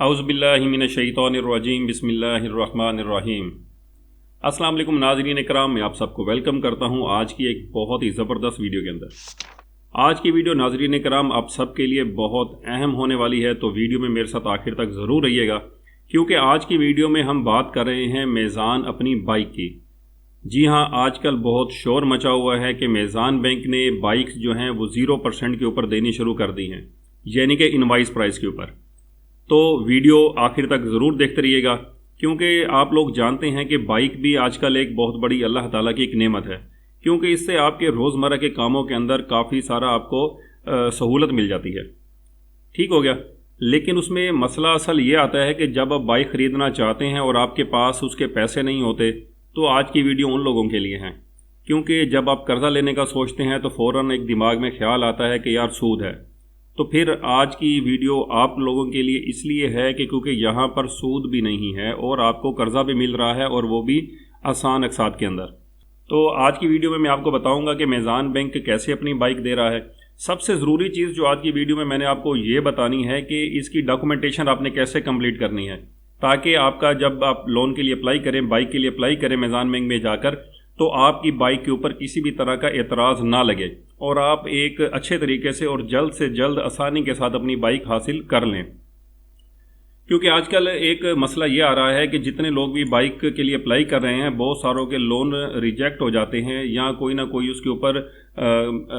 औज़ुबिल्लाहिमिनश्शैतानिर्रजीम बिस्मिल्लाहिर्रहमानिर्रहीम। अस्सलाम वालेकुम नाज़रीन इकराम, मैं आप सबको वेलकम करता हूं आज की एक बहुत ही ज़बरदस्त वीडियो के अंदर। आज की वीडियो नाज़रीन इकराम आप सबके लिए बहुत अहम होने वाली है, तो वीडियो में मेरे साथ आखिर तक ज़रूर रहिएगा, क्योंकि आज की वीडियो में हम बात कर रहे हैं मेज़ान अपनी बाइक की। जी हाँ, आजकल बहुत शोर मचा हुआ है कि मेज़ान बैंक ने बाइक्स जो हैं वो 0% के ऊपर देनी शुरू कर दी हैं, यानी कि इनवाइस प्राइस के ऊपर। तो वीडियो आखिर तक ज़रूर देखते रहिएगा, क्योंकि आप लोग जानते हैं कि बाइक भी आजकल एक बहुत बड़ी अल्लाह ताला की एक नेमत है, क्योंकि इससे आपके रोज़मर्रा के कामों के अंदर काफ़ी सारा आपको सहूलत मिल जाती है। ठीक हो गया। लेकिन उसमें मसला असल ये आता है कि जब आप बाइक ख़रीदना चाहते हैं और आपके पास उसके पैसे नहीं होते, तो आज की वीडियो उन लोगों के लिए हैं, क्योंकि जब आप कर्ज़ा लेने का सोचते हैं तो फ़ौरन एक दिमाग में ख्याल आता है कि यार सूद है। तो फिर आज की वीडियो आप लोगों के लिए इसलिए है कि क्योंकि यहाँ पर सूद भी नहीं है और आपको कर्ज़ा भी मिल रहा है, और वो भी आसान अक़सात के अंदर। तो आज की वीडियो में मैं आपको बताऊंगा कि मेज़ान बैंक कैसे अपनी बाइक दे रहा है। सबसे ज़रूरी चीज़ जो आज की वीडियो में मैंने आपको ये बतानी है कि इसकी डॉक्यूमेंटेशन आपने कैसे कंप्लीट करनी है, ताकि आपका जब आप लोन के लिए अप्लाई करें, बाइक के लिए अप्लाई करें मेज़ान बैंक में जाकर, तो आपकी बाइक के ऊपर किसी भी तरह का एतराज़ ना लगे और आप एक अच्छे तरीके से जल्द आसानी के साथ अपनी बाइक हासिल कर लें। क्योंकि आजकल एक मसला ये आ रहा है कि जितने लोग भी बाइक के लिए अप्लाई कर रहे हैं, बहुत सारों के लोन रिजेक्ट हो जाते हैं, या कोई ना कोई उसके ऊपर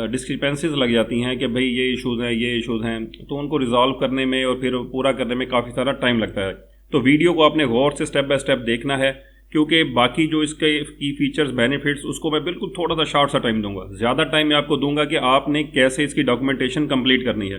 डिस्क्रिपेंसीज लग जाती हैं कि भाई ये इश्यूज़ हैं, तो उनको रिजॉल्व करने में और फिर पूरा करने में काफ़ी सारा टाइम लगता है। तो वीडियो को आपने गौर से स्टेप बाय स्टेप देखना है, क्योंकि बाकी जो इसके की फीचर्स बेनिफिट्स उसको मैं बिल्कुल थोड़ा सा शॉर्ट सा टाइम दूंगा। ज़्यादा टाइम मैं आपको दूंगा कि आपने कैसे इसकी डॉक्यूमेंटेशन कंप्लीट करनी है।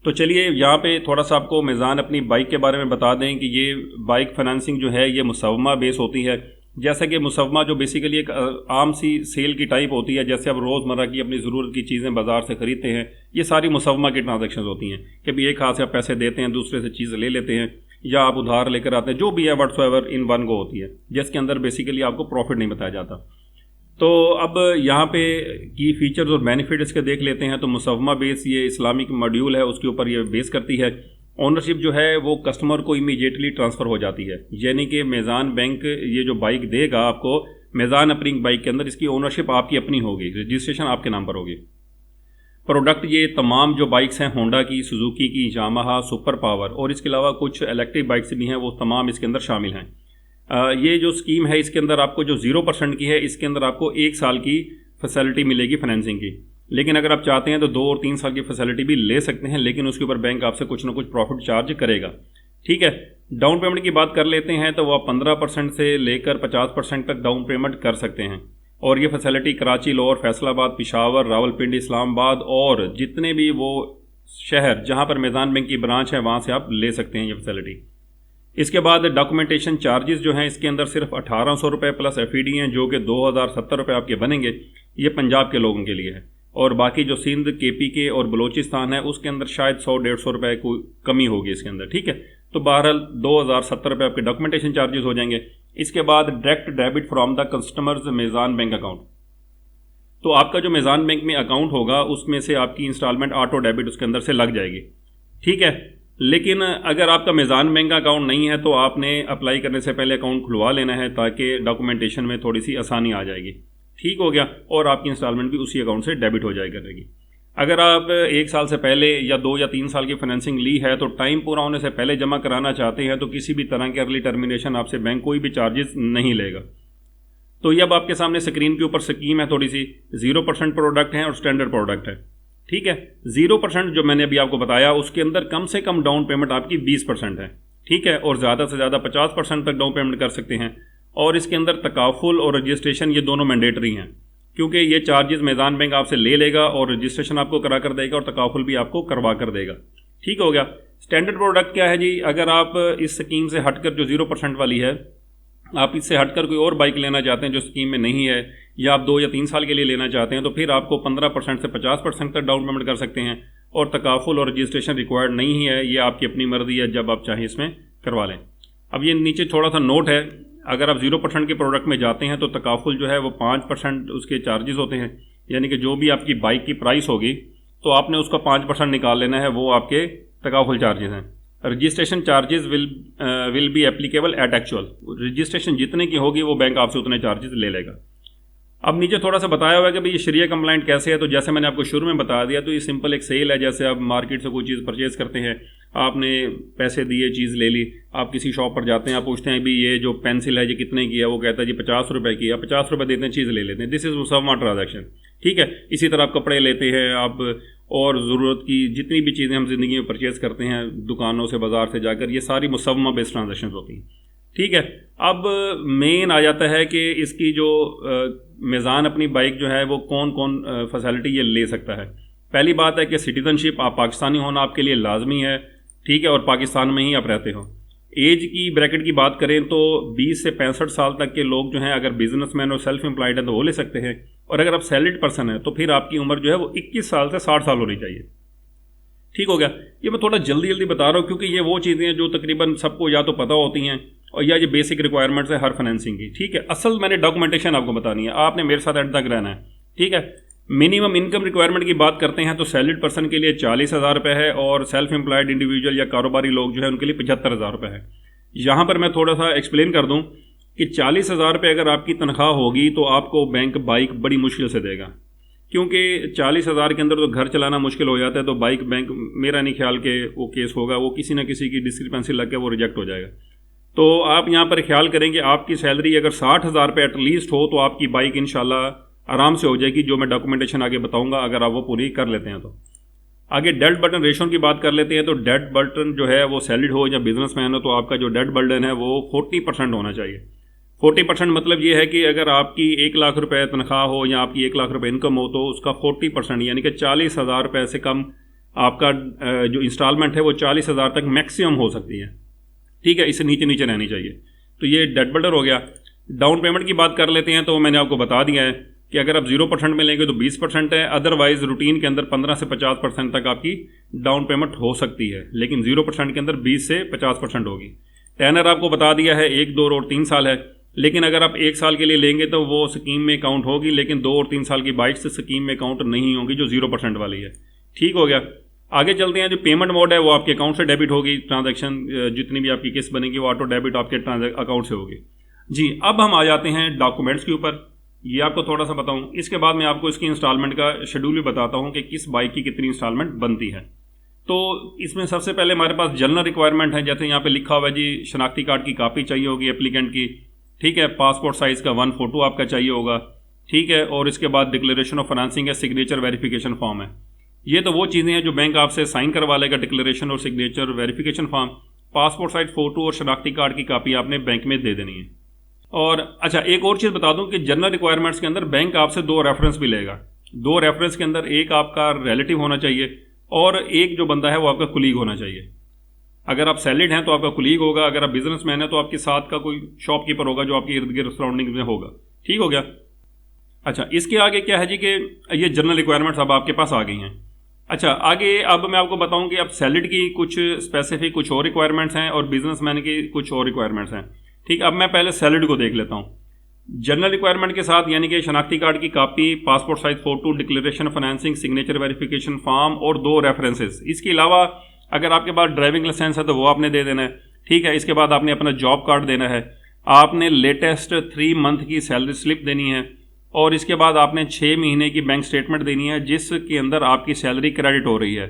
तो चलिए यहाँ पे थोड़ा सा आपको मेज़ान अपनी बाइक के बारे में बता दें कि ये बाइक फाइनेंसिंग जो है ये मुसव्वमा बेस होती है। जैसा कि मुसव्वमा जो बेसिकली एक आम सी सेल की टाइप होती है, जैसे आप रोज़मर्रा की अपनी ज़रूरत की चीज़ें बाज़ार से ख़रीदते हैं, ये सारी मुसव्वमा की ट्रांजैक्शन होती हैं कि भाई एक हाथ से आप पैसे देते हैं, दूसरे से चीज़ ले लेते हैं, या आप उधार लेकर आते हैं, जो भी है व्हाट्सएवर इन वन गो होती है, जिसके अंदर बेसिकली आपको प्रॉफिट नहीं बताया जाता। तो अब यहाँ पे की फीचर्स और बेनिफिट इसके देख लेते हैं। तो मुसव्वमा बेस ये इस्लामिक मॉड्यूल है, उसके ऊपर ये बेस करती है। ओनरशिप जो है वो कस्टमर को इमीडिएटली ट्रांसफ़र हो जाती है, यानी कि मेज़ान बैंक ये जो बाइक देगा आपको मेज़ान अपनी बाइक के अंदर, इसकी ओनरशिप आपकी अपनी होगी, रजिस्ट्रेशन आपके नाम पर होगी। प्रोडक्ट ये तमाम जो बाइक्स हैं होंडा की, सुजुकी की, यामाहा, सुपर पावर और इसके अलावा कुछ इलेक्ट्रिक बाइक्स भी हैं, वो तमाम इसके अंदर शामिल हैं। ये जो स्कीम है इसके अंदर आपको जो 0% की है, इसके अंदर आपको 1 साल की फैसिलिटी मिलेगी फाइनेंसिंग की। लेकिन अगर आप चाहते हैं तो 2 और 3 साल की फैसिलिटी भी ले सकते हैं, लेकिन उसके ऊपर बैंक आपसे कुछ ना कुछ प्रॉफिट चार्ज करेगा। ठीक है। डाउन पेमेंट की बात कर लेते हैं, तो वो आप 15% से लेकर 50% तक डाउन पेमेंट कर सकते हैं। और ये फैसिलिटी कराची, लाहौर, फैसलाबाद, पेशावर, रावलपिंडी, इस्लामाबाद और जितने भी वो शहर जहां पर मेज़ान बैंक की ब्रांच है वहां से आप ले सकते हैं ये फैसिलिटी। इसके बाद डॉक्यूमेंटेशन चार्जेस जो हैं इसके अंदर सिर्फ 1800 रुपये प्लस FED हैं, जो कि 2070 रुपये आपके बनेंगे। ये पंजाब के लोगों के लिए है, और बाकी जो सिंध, KPK और बलोचिस्तान है उसके अंदर शायद 100-150 रुपये को कमी होगी इसके अंदर। ठीक है। तो बहरहाल 2070 रुपये आपके डॉक्यूमेंटेशन चार्जेस हो जाएंगे। इसके बाद direct debit from the customers मेज़ान bank account. तो आपका जो मेज़ान बैंक में अकाउंट होगा उसमें से आपकी इंस्टॉलमेंट ऑटो डेबिट उसके अंदर से लग जाएगी। ठीक है। लेकिन अगर आपका मेज़ान बैंक का अकाउंट नहीं है तो आपने अप्लाई करने से पहले अकाउंट खुलवा लेना है, ताकि डॉक्यूमेंटेशन में थोड़ी सी आसानी आ जाएगी। ठीक हो गया। और आपकी इंस्टॉलमेंट भी उसी अकाउंट से डेबिट हो जाया करेगी। अगर आप 1 साल से पहले या 2 या 3 साल की फाइनेंसिंग ली है, तो टाइम पूरा होने से पहले जमा कराना चाहते हैं, तो किसी भी तरह के अर्ली टर्मिनेशन आपसे बैंक कोई भी चार्जेस नहीं लेगा। तो ये अब आपके सामने स्क्रीन के ऊपर स्कीम है, थोड़ी सी 0% प्रोडक्ट है और स्टैंडर्ड प्रोडक्ट है। ठीक है। 0% जो मैंने अभी आपको बताया उसके अंदर कम से कम डाउन पेमेंट आपकी 20% है। ठीक है। और ज़्यादा से ज़्यादा 50% तक डाउन पेमेंट कर सकते हैं। और इसके अंदर तकाफुल और रजिस्ट्रेशन ये दोनों मैंडेटरी हैं, क्योंकि ये चार्जेस मेज़ान बैंक आपसे ले लेगा और रजिस्ट्रेशन आपको करा कर देगा और तकाफुल भी आपको करवा कर देगा। ठीक हो गया। स्टैंडर्ड प्रोडक्ट क्या है जी? अगर आप इस स्कीम से हटकर जो 0% वाली है, आप इससे हटकर कोई और बाइक लेना चाहते हैं जो स्कीम में नहीं है, या आप 2 या 3 साल के लिए लेना चाहते हैं, तो फिर आपको 15% से 50% तक डाउन पेमेंट कर सकते हैं, और तकाफुल और रजिस्ट्रेशन रिक्वायर्ड नहीं है। ये आपकी अपनी मर्जी है, जब आप चाहें इसमें करवा लें। अब ये नीचे थोड़ा सा नोट है, अगर आप 0% के प्रोडक्ट में जाते हैं तो तकाफुल जो है वो 5% उसके चार्जेस होते हैं, यानी कि जो भी आपकी बाइक की प्राइस होगी तो आपने उसका 5% निकाल लेना है, वो आपके तकाफुल चार्जेस हैं। Registration charges will be applicable at actual. Registration जितने की होगी वो बैंक आपसे उतने चार्जेस ले लेगा। अब नीचे थोड़ा सा बताया हुआ है कि भाई ये शरिया कंप्लाइंट कैसे है। तो जैसे मैंने आपको शुरू में बता दिया, तो ये सिंपल एक सेल है। जैसे आप मार्केट से कोई चीज़ परचेज़ करते हैं, आपने पैसे दिए, चीज़ ले ली, आप किसी शॉप पर जाते हैं, आप पूछते हैं भी ये जो पेंसिल है ये कितने की है, वो कहता है जी 50 रुपये की है। 50 रुपये देते हैं, चीज़ ले लेते हैं। दिस इज़ मुसव्वमा ट्रांजैक्शन, ठीक है। इसी तरह आप कपड़े लेते हैं, आप और ज़रूरत की जितनी भी चीज़ें हम ज़िंदगी में परचेज़ करते हैं दुकानों से, बाज़ार से जाकर, ये सारी मुसव्वमा बेस्ड ट्रांजैक्शन होती हैं, ठीक है। अब मेन आ जाता है कि इसकी जो मीज़ान अपनी बाइक जो है वो कौन कौन फैसिलिटी ये ले सकता है। पहली बात है कि सिटीजनशिप, आप पाकिस्तानी होना आपके लिए लाजमी है, ठीक है, और पाकिस्तान में ही आप रहते हो। एज की ब्रैकेट की बात करें तो 20 से 65 साल तक के लोग जो हैं, अगर बिजनेसमैन और सेल्फ एम्प्लॉयड है तो वो ले सकते हैं। और अगर आप सैलरीड पर्सन है तो फिर आपकी उम्र जो है वो 21 साल से 60 साल होनी चाहिए, ठीक हो गया। ये मैं थोड़ा जल्दी जल्दी बता रहा हूँ क्योंकि ये वो चीज़ें हैं जो तकरीबन सबको या तो पता होती हैं और या ये बेसिक रिक्वायरमेंट्स है हर फाइनेंसिंग की, ठीक है। असल मैंने डॉक्यूमेंटेशन आपको बतानी है, आपने मेरे साथ एंड तक रहना है, ठीक है। मिनिमम इनकम रिक्वायरमेंट की बात करते हैं तो सैलरीड पर्सन के लिए 40,000 रुपये है और सेल्फ एम्प्लॉयड इंडिविजुअल या कारोबारी लोग जो है उनके लिए 75,000 रुपये है। यहाँ पर मैं थोड़ा सा एक्सप्लेन कर दूँ कि 40,000 रुपये अगर आपकी तनख्वाह होगी तो आपको बैंक बाइक बड़ी मुश्किल से देगा, क्योंकि 40,000 के अंदर तो घर चलाना मुश्किल हो जाता है। तो बाइक बैंक, मेरा नहीं ख्याल के वो केस होगा, वो किसी न किसी की डिस्क्रिपेंसी लग के वो रिजेक्ट हो जाएगा। तो आप यहाँ पर ख्याल करेंगे आपकी सैलरी अगर 60,000 रुपये एटलीस्ट हो तो आपकी बाइक इंशाल्लाह आराम से हो जाएगी, जो मैं डॉक्यूमेंटेशन आगे बताऊंगा अगर आप वो पूरी कर लेते हैं तो। आगे डेट बर्डन रेशो की बात कर लेते हैं। तो डेट बर्डन जो है वो सैलरीड हो या बिजनेसमैन हो तो आपका जो डेट बर्डन है वो 40% होना चाहिए। 40% मतलब ये है कि अगर आपकी 1 लाख रुपए तनख्वाह हो या आपकी 1 लाख रुपए इनकम हो तो उसका 40% यानी कि 40,000 रुपये से कम आपका जो इंस्टॉलमेंट है वो 40,000 तक मैक्सिमम हो सकती है, ठीक है। इससे नीचे नीचे रहनी चाहिए। तो ये डेट बर्डन हो गया। डाउन पेमेंट की बात कर लेते हैं तो मैंने आपको बता दिया है कि अगर आप 0% में लेंगे तो 20% है, अदरवाइज रूटीन के अंदर 15 से 50% तक आपकी डाउन पेमेंट हो सकती है, लेकिन 0% के अंदर 20 से 50% होगी। टेनर आपको बता दिया है 1, 2 और 3 साल है, लेकिन अगर आप 1 साल के लिए लेंगे तो वो स्कीम में काउंट होगी, लेकिन 2 और 3 साल की बाइक से स्कीम में काउंट नहीं होगी जो 0% वाली है, ठीक हो गया। आगे चलते हैं। जो पेमेंट मोड है वो आपके अकाउंट से डेबिट होगी, ट्रांजैक्शन जितनी भी आपकी किस्त बनेगी वो ऑटो डेबिट आपके अकाउंट से होगी जी। अब हम आ जाते हैं डॉक्यूमेंट्स के ऊपर। ये आपको थोड़ा सा बताऊं, इसके बाद मैं आपको इसकी इंस्टॉलमेंट का शेड्यूल भी बताता हूं कि किस बाइक की कितनी इंस्टॉलमेंट बनती है। तो इसमें सबसे पहले हमारे पास जनरल रिक्वायरमेंट है, जैसे यहाँ पे लिखा हुआ है जी शनाख्ती कार्ड की कापी चाहिए होगी एप्लीकेंट की, ठीक है। पासपोर्ट साइज़ का 1 फोटो आपका चाहिए होगा, ठीक है। और इसके बाद डिक्लेरेशन ऑफ फाइनेंसिंग है, सिग्नेचर वेरिफिकेशन फॉर्म है। ये तो वो चीज़ें हैं जो बैंक आपसे साइन करवा लेगा, डिक्लेरेशन और signature verification form, passport size photo और शनाख्ती कार्ड की कापी आपने बैंक में दे देनी है। और अच्छा, एक और चीज़ बता दूं कि जनरल रिक्वायरमेंट्स के अंदर बैंक आपसे 2 रेफरेंस भी लेगा। 2 रेफरेंस के अंदर एक आपका रिलेटिव होना चाहिए और एक जो बंदा है वो आपका कुलीग होना चाहिए। अगर आप सैलरीड हैं तो आपका कुलीग होगा, अगर आप बिजनेसमैन हैं तो आपके साथ का कोई शॉपकीपर होगा जो आपके इर्द गिर्द सराउंडिंग में होगा, ठीक हो गया। अच्छा, इसके आगे क्या है जी कि ये जनरल रिक्वायरमेंट्स अब आपके पास आ गई हैं। अच्छा, आगे अब मैं आपको बताऊं कि अब सैलरीड की कुछ स्पेसिफिक कुछ और रिक्वायरमेंट्स हैं और बिजनेसमैन की कुछ और रिक्वायरमेंट्स हैं, ठीक। अब मैं पहले सैलरीड को देख लेता हूँ। जनरल रिक्वायरमेंट के साथ यानी कि शनाख्ती कार्ड की copy, passport size photo, declaration financing, signature verification form और 2 रेफरेंसेस। इसके अलावा अगर आपके पास ड्राइविंग लाइसेंस है तो वो आपने दे देना है, ठीक है। इसके बाद आपने अपना जॉब कार्ड देना है, आपने लेटेस्ट 3 मंथ की सैलरी स्लिप देनी है और इसके बाद आपने 6 महीने की बैंक स्टेटमेंट देनी है जिसके अंदर आपकी सैलरी क्रेडिट हो रही है,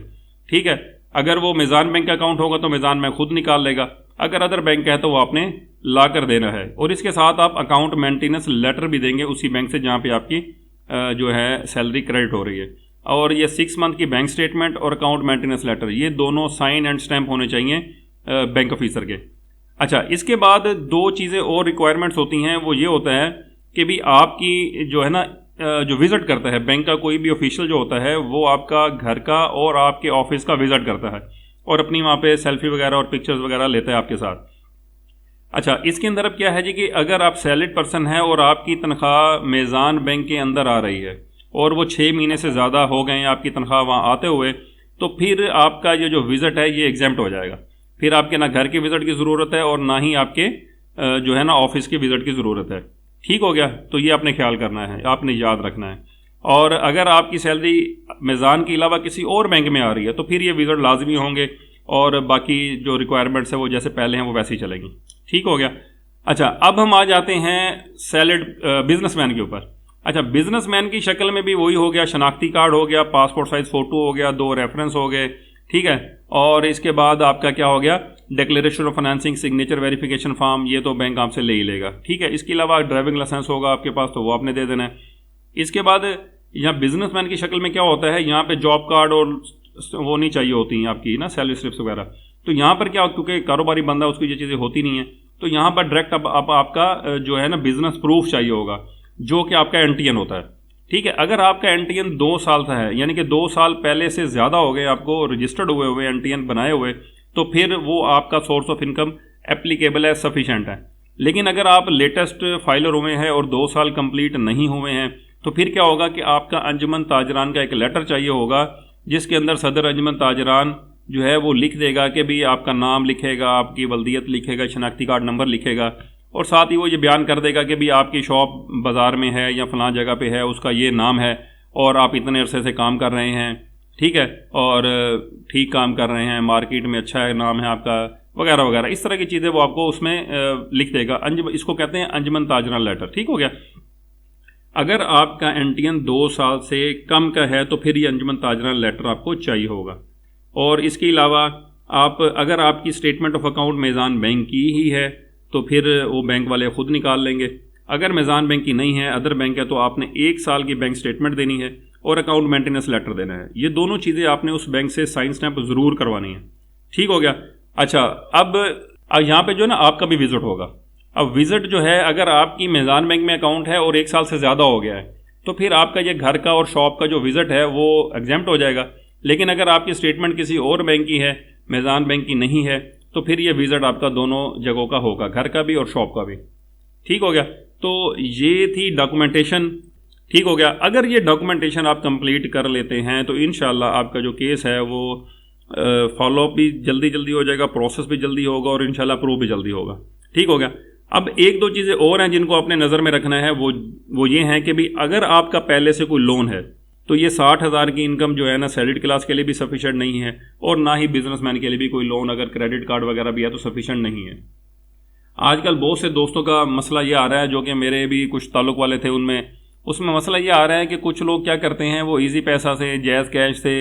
ठीक है। अगर वो मीज़ान बैंक का अकाउंट होगा तो मीज़ान बैंक खुद निकाल लेगा, अगर अदर बैंक है तो वो आपने ला कर देना है। और इसके साथ आप अकाउंट मेंटेनेंस लेटर भी देंगे उसी बैंक से जहाँ पे आपकी जो है सैलरी क्रेडिट हो रही है। और ये 6 मंथ की बैंक स्टेटमेंट और अकाउंट मेंटेनेंस लेटर, ये दोनों साइन एंड स्टैम्प होने चाहिए बैंक ऑफिसर के। अच्छा, इसके बाद 2 चीज़ें और रिक्वायरमेंट्स होती हैं। वो ये होता है कि भी आपकी जो है ना जो विज़िट करता है बैंक का कोई भी ऑफिशियल जो होता है वो आपका घर का और आपके ऑफिस का विज़िट करता है और अपनी वहाँ पे सेल्फी वगैरह और पिक्चर्स वगैरह लेता है आपके साथ। अच्छा, इसके अंदर अब क्या है जी कि अगर आप सैलरीड पर्सन हैं और आपकी तनख्वाह मीज़ान बैंक के अंदर आ रही है और वो 6 महीने से ज़्यादा हो गए हैं आपकी तनख्वाह वहाँ आते हुए, तो फिर आपका ये जो विज़िट है ये एग्जेम्प्ट हो जाएगा। फिर आपके ना घर के विज़िट की ज़रूरत है और ना ही आपके जो है ना ऑफिस के विज़िट की ज़रूरत है, ठीक हो गया। तो ये आपने ख्याल करना है, आपने याद रखना है। और अगर आपकी सैलरी मीज़ान के अलावा किसी और बैंक में आ रही है तो फिर ये विज़िट लाजमी होंगे। और बाकी जो रिक्वायरमेंट्स है वो जैसे पहले हैं वो वैसे ही चलेंगी। ठीक हो गया। अच्छा, अब हम आ जाते हैं सैलड बिजनेसमैन के ऊपर। अच्छा, बिजनेसमैन की शक्ल में भी वही हो गया, शनाख्ती कार्ड हो गया, पासपोर्ट साइज फ़ोटो हो गया, 2 रेफरेंस हो गए। ठीक है, और इसके बाद आपका क्या हो गया, declaration of financing, signature verification form, ये तो बैंक आपसे ले ही लेगा। ठीक है, इसके अलावा ड्राइविंग लाइसेंस होगा आपके पास तो वो आपने दे देना है। इसके बाद यहाँ बिजनेसमैन की शक्ल में क्या होता है, यहाँ पे जॉब कार्ड और वो नहीं चाहिए होती हैं आपकी ना, सैलरी स्लिप्स वगैरह। तो यहाँ पर क्या, क्योंकि कारोबारी बंदा उसकी ये चीज़ें होती नहीं है, तो यहाँ पर डायरेक्ट अब आपका जो है ना बिजनेस प्रूफ चाहिए होगा, जो कि आपका एनटीएन होता है। ठीक है, अगर आपका एनटीएन 2 साल का है, यानी कि 2 साल पहले से ज़्यादा हो गए आपको रजिस्टर्ड हुए एनटीएन बनाए हुए, तो फिर वो आपका सोर्स ऑफ इनकम एप्लीकेबल है, सफिशेंट है। लेकिन अगर आप लेटेस्ट फाइलर हुए हैं और 2 साल कंप्लीट नहीं हुए हैं, तो फिर क्या होगा कि आपका अंजुमन ताजरान का एक लेटर चाहिए होगा, जिसके अंदर सदर अंजुमन ताजरान जो है वो लिख देगा कि भाई आपका नाम लिखेगा, आपकी वल्दियत लिखेगा, शनाख्ती कार्ड नंबर लिखेगा, और साथ ही वो ये बयान कर देगा कि भाई आपकी शॉप बाज़ार में है या फलां जगह पे है, उसका ये नाम है और आप इतने अरसे से काम कर रहे हैं। ठीक है, और ठीक काम कर रहे हैं, मार्केट में अच्छा है नाम है आपका, वगैरह वगैरह, इस तरह की चीज़ें वो आपको उसमें लिख देगा। इसको कहते हैं अंजुमन ताजरान लेटर। ठीक हो गया। अगर आपका एनटीएन 2 साल से कम का है तो फिर ये अंजुमन ताजरान लेटर आपको चाहिए होगा। और इसके अलावा अगर आपकी स्टेटमेंट ऑफ अकाउंट मेज़ान बैंक की ही है तो फिर वो बैंक वाले ख़ुद निकाल लेंगे। अगर मेज़ान बैंक की नहीं है, अदर बैंक है, तो आपने 1 साल की बैंक स्टेटमेंट देनी है और अकाउंट मेंटेनेंस लेटर देना है। ये दोनों चीज़ें आपने उस बैंक से साइन स्टैंप ज़रूर करवानी है। ठीक हो गया। अच्छा, अब यहाँ पे जो ना आपका भी विज़िट होगा। अब विज़िट जो है, अगर आपकी मेज़ान बैंक में अकाउंट है और 1 साल से ज़्यादा हो गया है, तो फिर आपका ये घर का और शॉप का जो विज़िट है वो एग्जेम्प्ट हो जाएगा। लेकिन अगर आपकी स्टेटमेंट किसी और बैंक की है, मेज़ान बैंक की नहीं है, तो फिर ये विज़िट आपका दोनों जगहों का होगा, घर का भी और शॉप का भी। ठीक हो गया। तो ये थी डॉक्यूमेंटेशन। ठीक हो गया। अगर ये डॉक्यूमेंटेशन आप कंप्लीट कर लेते हैं तो इंशाल्लाह आपका जो केस है वो फॉलोअप भी जल्दी हो जाएगा, प्रोसेस भी जल्दी होगा और इंशाल्लाह अप्रूव भी जल्दी होगा। ठीक हो गया। अब 1-2 चीज़ें और हैं जिनको आपने नज़र में रखना है, वो ये हैं कि भाई अगर आपका पहले से कोई लोन है तो ये 60,000 की इनकम जो है ना सैलरीड क्लास के लिए भी सफिशेंट नहीं है, और ना ही बिजनेसमैन के लिए भी कोई लोन अगर क्रेडिट कार्ड वगैरह भी है तो सफिशेंट नहीं है। आजकल बहुत से दोस्तों का मसला ये आ रहा है, जो कि मेरे भी कुछ ताल्लुक वाले थे उसमें मसला ये आ रहा है कि कुछ लोग क्या करते हैं, वो इजी पैसा से, जैज़ कैश से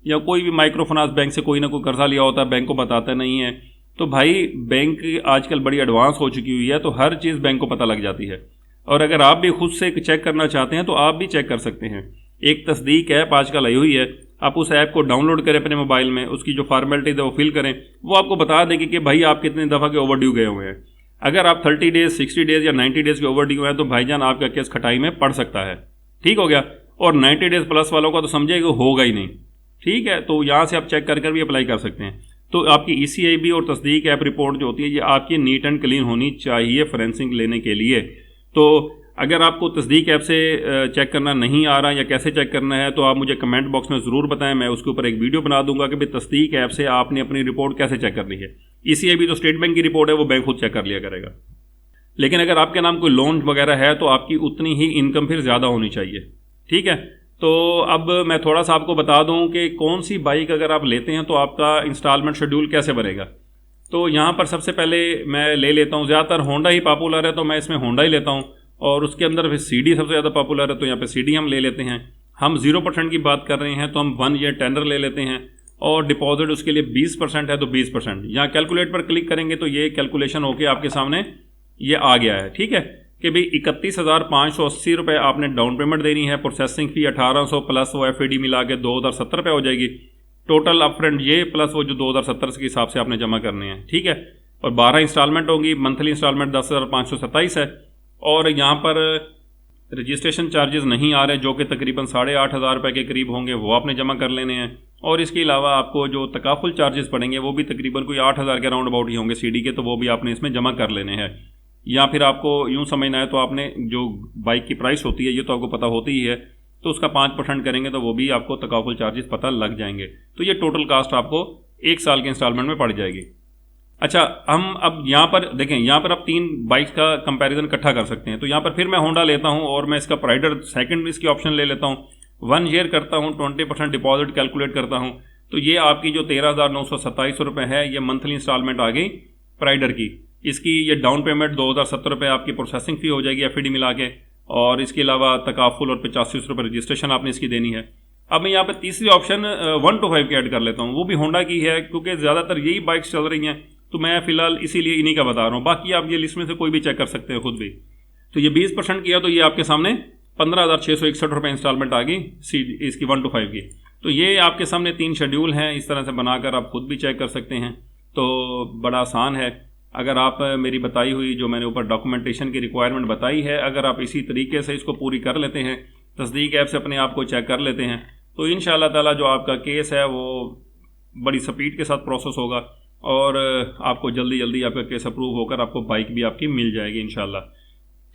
या कोई भी माइक्रो फाइनेंस बैंक से कोई ना कोई कर्जा लिया होता है, बैंक को बताता नहीं है। तो भाई बैंक आजकल बड़ी एडवांस हो चुकी हुई है, तो हर चीज़ बैंक को पता लग जाती है। और अगर आप भी खुद से चेक करना चाहते हैं तो आप भी चेक कर सकते हैं। एक तस्दीक ऐप आजकल आई हुई है, आप उस ऐप को डाउनलोड करें अपने मोबाइल में, उसकी जो फॉर्मेलिटीज़ है वो फिल करें, वो आपको बता देगी कि भाई आप कितने दफ़ा के ओवरड्यू गए हुए हैं। अगर आप 30 डेज़, 60 डेज़ या 90 डेज़ के ओवरड्यू हैं तो भाईजान आपका केस खटाई में पड़ सकता है। ठीक हो गया। और 90 डेज़ प्लस वालों का तो समझे कि होगा ही नहीं। ठीक है, तो यहाँ से आप चेक कर भी अप्लाई कर सकते हैं। तो आपकी ECIB और तस्दीक ऐप रिपोर्ट जो होती है ये आपकी नीट एंड क्लीन होनी चाहिए फोरेंसिक लेने के लिए। तो अगर आपको तस्दीक ऐप से चेक करना नहीं आ रहा या कैसे चेक करना है तो आप मुझे कमेंट बॉक्स में ज़रूर बताएं, मैं उसके ऊपर एक वीडियो बना दूंगा कि भाई तस्दीक ऐप से आपने अपनी रिपोर्ट कैसे चेक करनी है। ECIB तो स्टेट बैंक की रिपोर्ट है, वो बैंक खुद चेक कर लिया करेगा। लेकिन अगर आपके नाम कोई लोन वगैरह है तो आपकी उतनी ही इनकम फिर ज़्यादा होनी चाहिए। ठीक है। तो अब मैं थोड़ा सा आपको बता दूं कि कौन सी बाइक अगर आप लेते हैं तो आपका इंस्टॉलमेंट शेड्यूल कैसे बनेगा। तो यहाँ पर सबसे पहले मैं ले लेता हूँ, ज़्यादातर होंडा ही पॉपुलर है तो मैं इसमें होंडा ही लेता हूँ, और उसके अंदर फिर CD सबसे ज़्यादा पॉपुलर है तो यहाँ पे CD हम ले लेते हैं। हम 0% की बात कर रहे हैं तो हम 1 ईयर टेंडर ले लेते हैं, और डिपॉजिट उसके लिए 20% है तो 20%। यहाँ कैलकुलेट पर क्लिक करेंगे तो ये कैलकुलेशन होके आपके सामने ये आ गया है। ठीक है, कि भाई 31,580 रुपये आपने डाउन पेमेंट देनी है, प्रोसेसिंग फ़ी 1800 प्लस वो FAD मिला के 2070 रुपये हो जाएगी। टोटल अप फ्रंट ये प्लस वो जो 2070 के हिसाब से आपने जमा करने हैं। ठीक है, और 12 इंस्टॉलमेंट होंगी, मंथली इंस्टॉलमेंट 10,527 है। और यहाँ पर रजिस्ट्रेशन चार्जेस नहीं आ रहे जो कि तकरीबन 8,500 रुपये के करीब होंगे, वो आपने जमा कर लेने हैं। और इसके अलावा आपको जो तकाफुल चार्जेस पड़ेंगे वो भी तकरीबन कोई 8,000 के राउंड अबाउट ही होंगे CD के, तो वो भी आपने इसमें जमा कर लेने हैं। या फिर आपको यूँ समझना है तो आपने जो बाइक की प्राइस होती है ये तो आपको पता होती ही है, तो उसका 5% करेंगे तो वो भी आपको तकाफुल चार्जेस पता लग जाएंगे। तो ये टोटल कास्ट आपको 1 साल के इंस्टॉलमेंट में पड़ जाएगी। अच्छा, हम अब यहाँ पर देखें, यहाँ पर आप 3 बाइक्स का कंपैरिजन इकट्ठा कर सकते हैं। तो यहाँ पर फिर मैं होंडा लेता हूँ और मैं इसका प्राइडर सेकंड इसकी ऑप्शन ले लेता हूँ, 1 ईयर करता हूँ, 20% डिपॉजिट कैलकुलेट करता हूँ, तो ये आपकी जो 13,927 रुपये है ये मंथली इंस्टॉलमेंट आ गई प्राइडर की। इसकी ये डाउन पेमेंट 2,070 रुपये आपकी प्रोसेसिंग फ़ी हो जाएगी एफईडी मिला के, और इसके अलावा तकाफुल और 85 रुपये रजिस्ट्रेशन आपने इसकी देनी है। अब मैं यहाँ पे तीसरी ऑप्शन 125 की ऐड कर लेता हूँ, वो भी होंडा की है, क्योंकि ज़्यादातर यही बाइक्स चल रही हैं, तो मैं फ़िलहाल इसीलिए इन्हीं का बता रहा हूँ। बाकी आप ये लिस्ट में से कोई भी चेक कर सकते हैं खुद भी। तो ये 20% किया, तो ये आपके सामने 15,661 रुपये इंस्टॉलमेंट आ गई इसकी 125 की। तो ये आपके सामने 3 शेड्यूल हैं, इस तरह से बनाकर आप खुद भी चेक कर सकते हैं। तो बड़ा आसान है। अगर आप मेरी बताई हुई जो मैंने ऊपर डॉक्यूमेंटेशन की रिक्वायरमेंट बताई है, अगर आप इसी तरीके से इसको पूरी कर लेते हैं, तस्दीक ऐप से अपने आप को चेक कर लेते हैं, तो इंशाअल्लाह ताला जो आपका केस है वो बड़ी स्पीड के साथ प्रोसेस होगा और आपको जल्दी जल्दी आपका केस अप्रूव होकर आपको बाइक भी आपकी मिल जाएगी इंशाअल्लाह।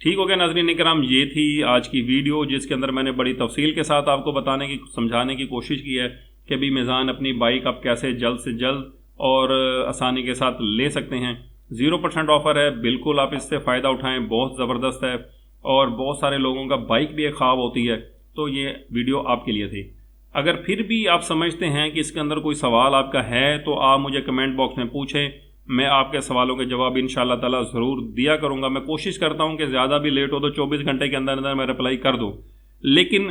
ठीक हो गया नाज़रीन इकराम, ये थी आज की वीडियो, जिसके अंदर मैंने बड़ी तफसील के साथ आपको बताने की समझाने की कोशिश की है कि भी मीज़ान अपनी बाइक आप कैसे जल्द से जल्द और आसानी के साथ ले सकते हैं। 0% ऑफ़र है, बिल्कुल आप इससे फ़ायदा उठाएं, बहुत ज़बरदस्त है और बहुत सारे लोगों का बाइक भी एक ख्वाब होती है। तो ये वीडियो आपके लिए थी। अगर फिर भी आप समझते हैं कि इसके अंदर कोई सवाल आपका है, तो आप मुझे कमेंट बॉक्स में पूछें, मैं आपके सवालों के जवाब इंशाअल्लाह ताला ज़रूर दिया करूँगा। मैं कोशिश करता हूँ कि ज़्यादा भी लेट हो तो 24 घंटे के अंदर अंदर मैं रिप्लाई कर दूँ, लेकिन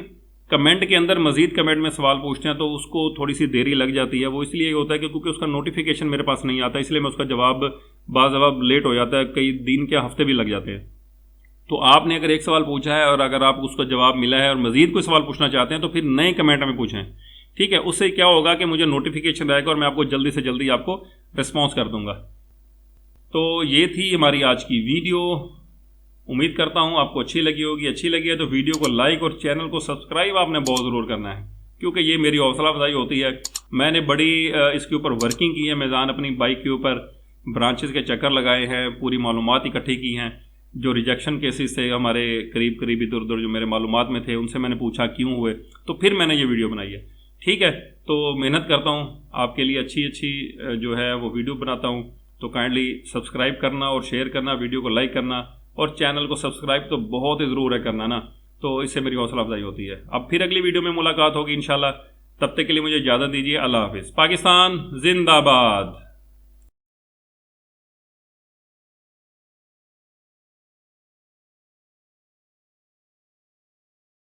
कमेंट के अंदर मज़ीद कमेंट में सवाल पूछते हैं तो उसको थोड़ी सी देरी लग जाती है। वो इसलिए होता है कि क्योंकि उसका नोटिफिकेशन मेरे पास नहीं आता, इसलिए मैं उसका जवाब बाज़ लेट हो जाता है, कई दिन के हफ्ते भी लग जाते हैं। तो आपने अगर एक सवाल पूछा है और अगर आप उसका जवाब मिला है और मज़ीद कोई सवाल पूछना चाहते हैं तो फिर नए कमेंट में पूछें, ठीक है। उससे क्या होगा कि मुझे नोटिफिकेशन रहेगा और मैं आपको जल्दी से जल्दी आपको रिस्पॉन्स कर दूंगा। तो ये थी हमारी आज की वीडियो, उम्मीद करता हूँ आपको अच्छी लगी होगी। अच्छी लगी है तो वीडियो को लाइक और चैनल को सब्सक्राइब आपने बहुत ज़रूर करना है, क्योंकि ये मेरी हौसला अफजाई होती है। मैंने बड़ी इसके ऊपर वर्किंग की है, मीज़ान अपनी बाइक के ऊपर ब्रांचेस के चक्कर लगाए हैं, पूरी मालूमात इकट्ठी की हैं। जो रिजेक्शन केसेस थे हमारे करीब इधर उधर जो मेरे मालूमात में थे, उनसे मैंने पूछा क्यों हुए, तो फिर मैंने ये वीडियो बनाई है, ठीक है। तो मेहनत करता हूँ आपके लिए, अच्छी जो है वो वीडियो बनाता हूँ। तो काइंडली सब्सक्राइब करना और शेयर करना, वीडियो को लाइक करना और चैनल को सब्सक्राइब तो बहुत ही ज़रूर है करना ना, तो इससे मेरी हौसला अफजाई होती है। अब फिर अगली वीडियो में मुलाकात होगी इंशाल्लाह, तब तक के लिए मुझे इजाज़त दीजिए। अल्लाह हाफिज़। पाकिस्तान जिंदाबाद।